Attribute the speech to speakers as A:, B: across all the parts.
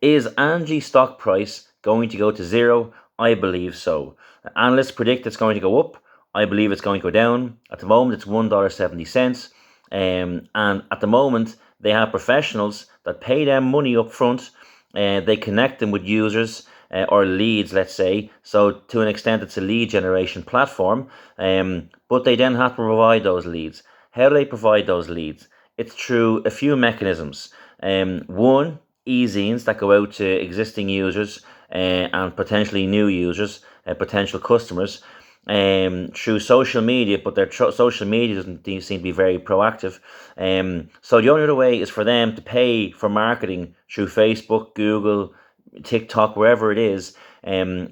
A: Is Angie stock price going to go to zero? I believe so. Analysts predict it's going to go up. I believe it's going to go down. At the moment, it's $1.70. And at the moment, they have professionals that pay them money up front. They connect them with users or leads, let's say. So to an extent, it's a lead generation platform. But they then have to provide those leads. How do they provide those leads? It's through a few mechanisms. One, e-zines that go out to existing users and potentially new users, potential customers, through social media, but their social media doesn't seem to be very proactive. So the only other way is for them to pay for marketing through Facebook, Google, TikTok, wherever it is.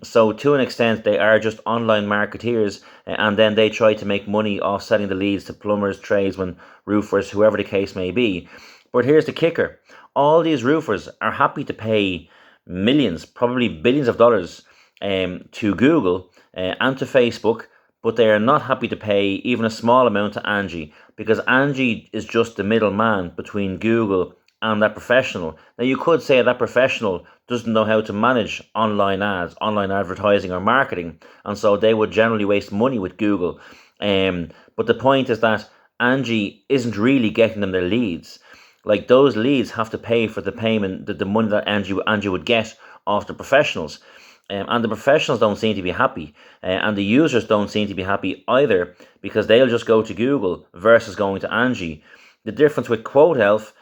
A: So to an extent, they are just online marketeers, and then they try to make money off selling the leads to plumbers, tradesmen, roofers, whoever the case may be. But here's the kicker: all these roofers are happy to pay millions, probably billions of dollars, to Google and to Facebook, but they are not happy to pay even a small amount to Angie, because Angie is just the middleman between Google and that professional. Now, you could say that professional doesn't know how to manage online ads, online advertising, or marketing, and so they would generally waste money with Google. But the point is that Angie isn't really getting them their leads. Like, those leads have to pay for the payment, the money that Angie would get off the professionals. And the professionals don't seem to be happy, and the users don't seem to be happy either, because they'll just go to Google versus going to Angie. The difference with Quotelf,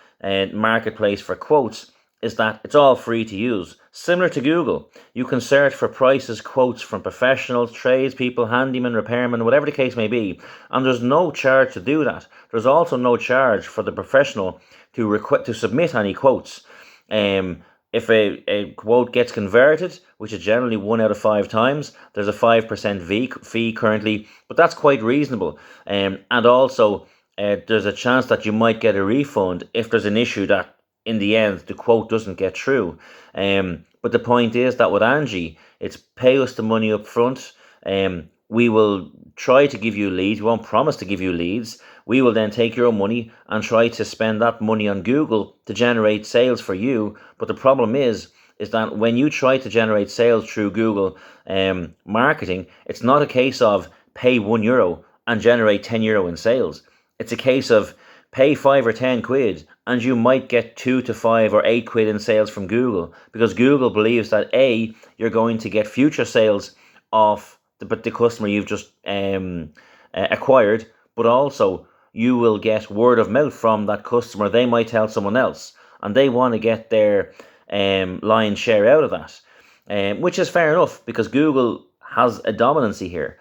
A: marketplace for quotes, is that it's all free to use. Similar to Google, you can search for prices, quotes from professionals, tradespeople, handyman, repairman, whatever the case may be, and there's no charge to do that. There's also no charge for the professional to submit any quotes. If a quote gets converted, which is generally 1 out of 5 times, there's a 5% fee currently, but that's quite reasonable. And also, there's a chance that you might get a refund if there's an issue that in the end the quote doesn't get through. But the point is that with Angie, it's pay us the money up front. We will try to give you leads. We won't promise to give you leads. We will then take your money and try to spend that money on Google to generate sales for you. But the problem is that when you try to generate sales through Google marketing, it's not a case of pay €1 and generate €10 in sales. It's a case of pay 5 or 10 quid and you might get 2 to 5 or 8 quid in sales from Google, because Google believes that A, you're going to get future sales off the customer you've just acquired, but also you will get word of mouth from that customer. They might tell someone else, and they want to get their lion's share out of that, which is fair enough because Google has a dominancy here.